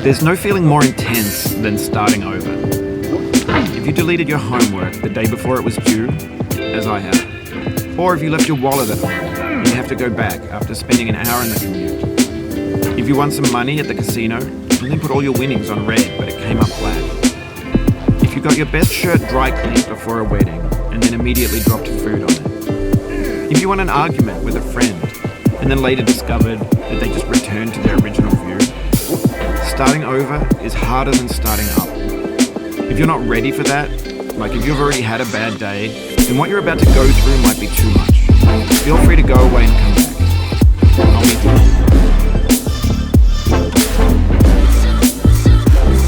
There's no feeling more intense than starting over. If you deleted your homework the day before it was due, as I have, or if you left your wallet at home and you have to go back after spending an hour in the commute. If you won some money at the casino and then put all your winnings on red but it came up black. If you got your best shirt dry cleaned before a wedding and then immediately dropped food on it. If you won an argument with a friend and then later discovered that they just returned to their original view. Starting over is harder than starting up. If you're not ready for that, like if you've already had a bad day, then what you're about to go through might be too much. Feel free to go away and come back. I'll meet you.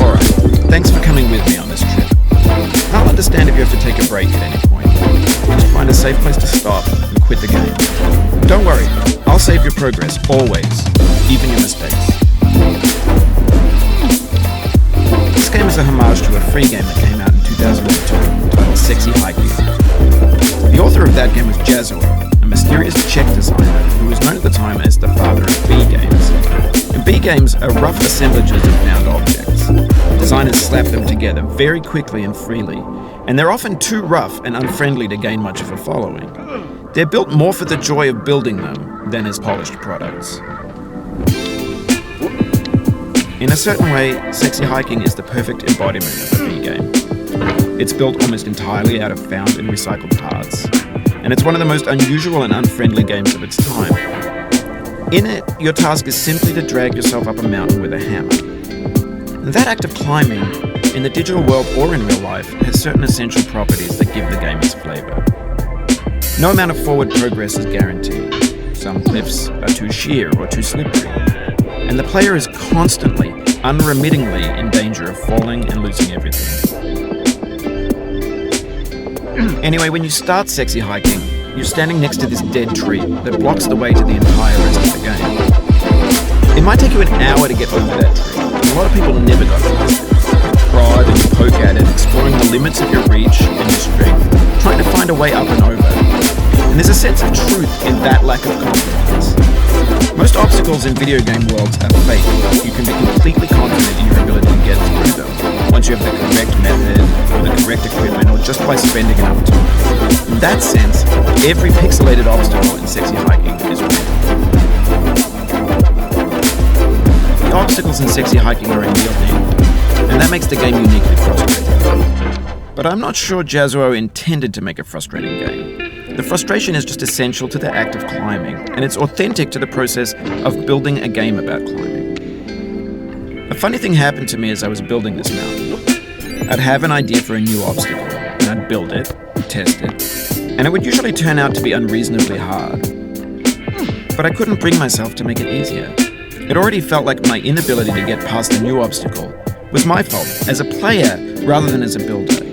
Alright, thanks for coming with me on this trip. I'll understand if you have to take a break at any point. Just find a safe place to stop and quit the game. Don't worry, I'll save your progress, always, even your mistakes. This game is a homage to a free game that came out in 2002 titled Sexy Hiking. The author of that game was Jazzuo, a mysterious Czech designer who was known at the time as the father of B games. And B games are rough assemblages of found objects. Designers slap them together very quickly and freely, and they're often too rough and unfriendly to gain much of a following. They're built more for the joy of building them than as polished products. In a certain way, Sexy Hiking is the perfect embodiment of a B game. It's built almost entirely out of found and recycled parts, and it's one of the most unusual and unfriendly games of its time. In it, your task is simply to drag yourself up a mountain with a hammer. And that act of climbing, in the digital world or in real life, has certain essential properties that give the game its flavor. No amount of forward progress is guaranteed. Some cliffs are too sheer or too slippery. And the player is constantly, unremittingly in danger of falling and losing everything. Anyway, when you start Sexy Hiking, you're standing next to this dead tree that blocks the way to the entire rest of the game. It might take you an hour to get over that tree, and a lot of people never got past it. You prod and you poke at it, exploring the limits of your reach and your strength, trying to find a way up and over. And there's a sense of truth in that lack of confidence. Most obstacles in video game worlds are fake. You can be completely confident in your ability to get through them once you have the correct method, or the correct equipment, or just by spending enough time. In that sense, every pixelated obstacle in Sexy Hiking is real. The obstacles in Sexy Hiking are in real hand, and that makes the game uniquely frustrating. But I'm not sure Jazzuo intended to make a frustrating game. The frustration is just essential to the act of climbing, and it's authentic to the process of building a game about climbing. A funny thing happened to me as I was building this mountain. I'd have an idea for a new obstacle, and I'd build it, test it, and it would usually turn out to be unreasonably hard. But I couldn't bring myself to make it easier. It already felt like my inability to get past the new obstacle was my fault as a player rather than as a builder.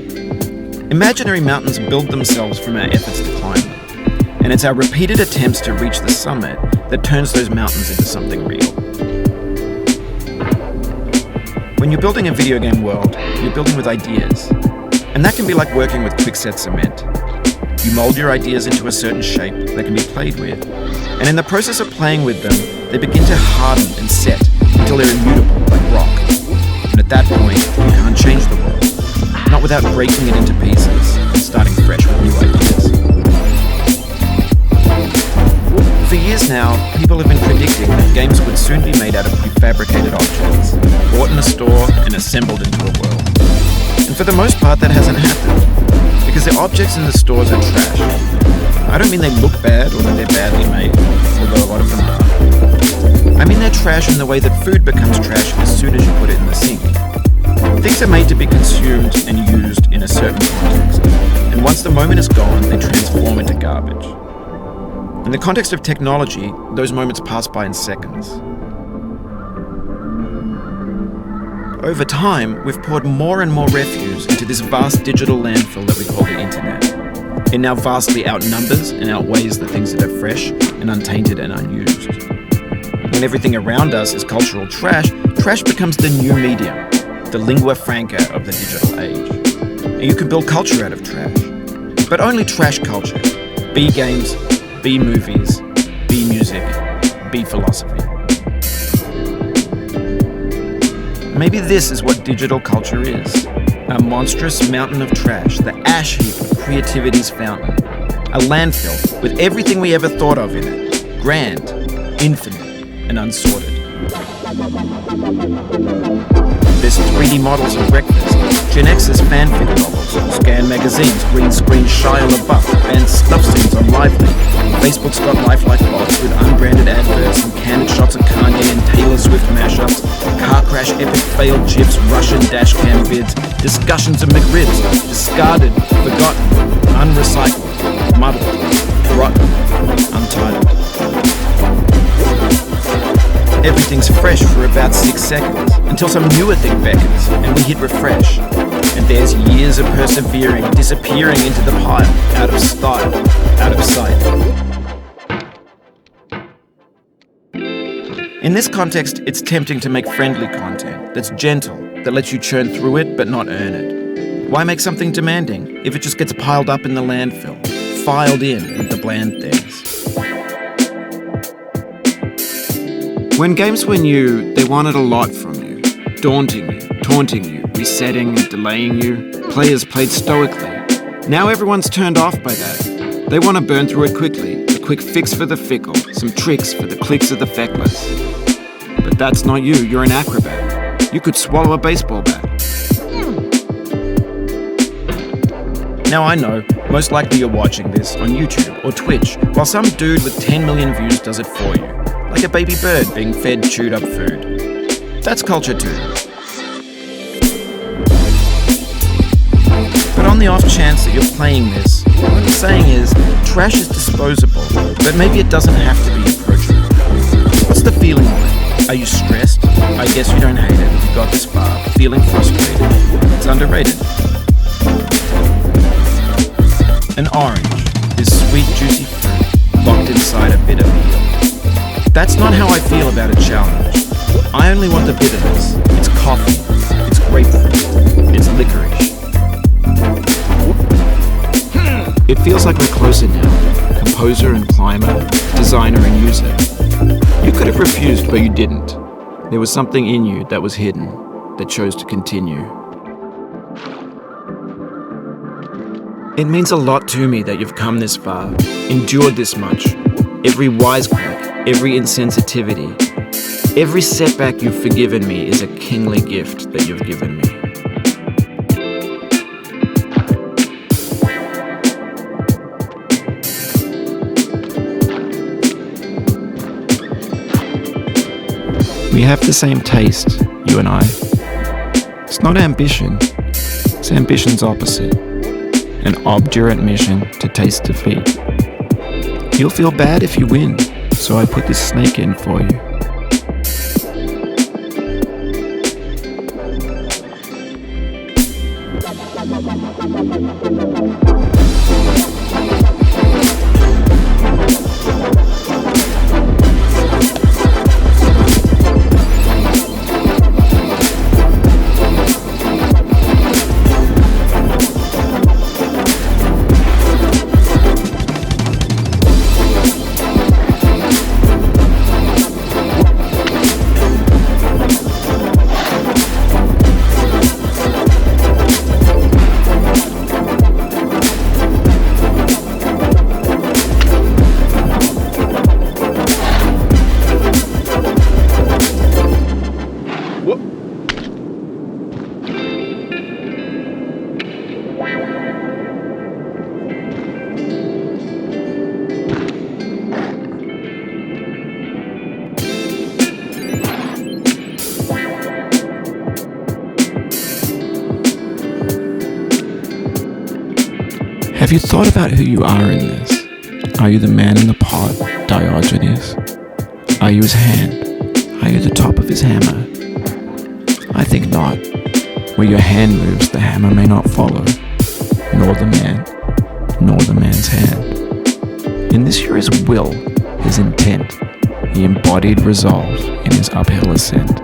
Imaginary mountains build themselves from our efforts to climb them, and it's our repeated attempts to reach the summit that turns those mountains into something real. When you're building a video game world, you're building with ideas, and that can be like working with quickset cement. You mold your ideas into a certain shape that can be played with, and in the process of playing with them, they begin to harden and set until they're immutable like rock. And at that point, you can't change the world. Not without breaking it into pieces and starting fresh with new ideas. For years now, people have been predicting that games would soon be made out of prefabricated objects, bought in a store and assembled into a world. And for the most part, that hasn't happened, because the objects in the stores are trash. I don't mean they look bad or that they're badly made, although a lot of them are. I mean they're trash in the way that food becomes trash as soon as you put it in the sink. Things are made to be consumed and used in a certain context, and once the moment is gone, they transform into garbage. In the context of technology, those moments pass by in seconds. Over time, we've poured more and more refuse into this vast digital landfill that we call the internet. It now vastly outnumbers and outweighs the things that are fresh and untainted and unused. When everything around us is cultural trash, trash becomes the new medium, the lingua franca of the digital age. And you can build culture out of trash, but only trash culture. B games, B movies, B music, B philosophy. Maybe this is what digital culture is. A monstrous mountain of trash, the ash heap of creativity's fountain. A landfill with everything we ever thought of in it. Grand, infinite, and unsorted. There's 3D models of breakfast, Gen X's fanfic novels, Scan magazines, green screen Shia LaBeouf, and stuff scenes on Lively. Facebook's got lifelike bots with unbranded adverts and candid shots of Kanye and Taylor Swift mashups, car crash epic failed GIFs, Russian dashcam vids, discussions of McRibs, discarded, forgotten, unrecycled, muddled, rotten, untitled. Everything's fresh for about 6 seconds, until some newer thing beckons, and we hit refresh. And there's years of persevering, disappearing into the pile, out of style, out of sight. In this context, it's tempting to make friendly content that's gentle, that lets you churn through it but not earn it. Why make something demanding if it just gets piled up in the landfill, filed in with the bland things? When games were new, they wanted a lot from you. Daunting you, taunting you, resetting and delaying you. Players played stoically. Now everyone's turned off by that. They want to burn through it quickly. A quick fix for the fickle, some tricks for the clicks of the feckless. But that's not you, you're an acrobat. You could swallow a baseball bat. Now I know, most likely you're watching this on YouTube or Twitch, while some dude with 10 million views does it for you. Like a baby bird being fed chewed up food. That's culture too. But on the off chance that you're playing this, what I'm saying is, trash is disposable, but maybe it doesn't have to be approachable. What's the feeling like? Are you stressed? I guess you don't hate it if you got this far. Feeling frustrated. It's underrated. An orange is sweet, juicy fruit locked inside a bitter peel. That's not how I feel about a challenge. I only want the bitterness. It's coffee. It's grapefruit. It's licorice. It feels like we're closer now. Composer and climber, designer and user. You could have refused, but you didn't. There was something in you that was hidden, that chose to continue. It means a lot to me that you've come this far, endured this much. Every wisecrack, every insensitivity, every setback you've forgiven me is a kingly gift that you've given me. We have the same taste, you and I. It's not ambition, it's ambition's opposite. An obdurate mission to taste defeat. You'll feel bad if you win, so I put this snake in for you. Have you thought about who you are in this? Are you the man in the pot, Diogenes? Are you his hand? Are you the top of his hammer? I think not. Where your hand moves, the hammer may not follow, nor the man, nor the man's hand. In this you're his will, his intent, the embodied resolve in his uphill ascent.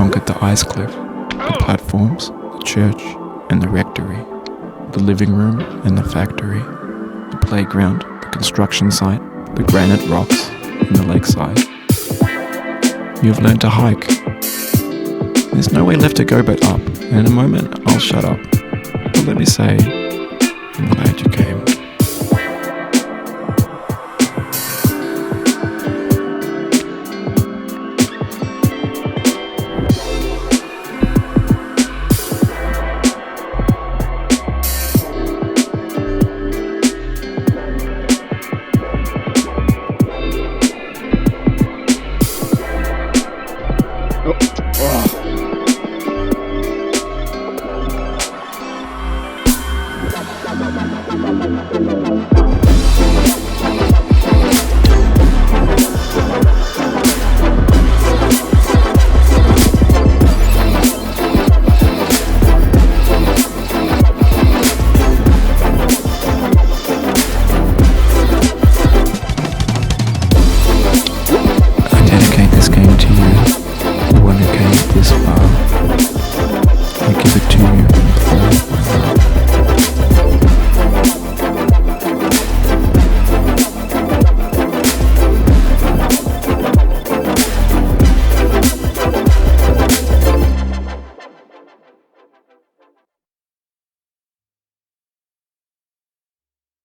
conquered the ice cliff, the platforms, the church and the rectory, the living room and the factory, the playground, the construction site, the granite rocks and the lakeside. You have learned to hike. There's no way left to go but up, and in a moment I'll shut up. But let me say, I'm glad you came. Oh.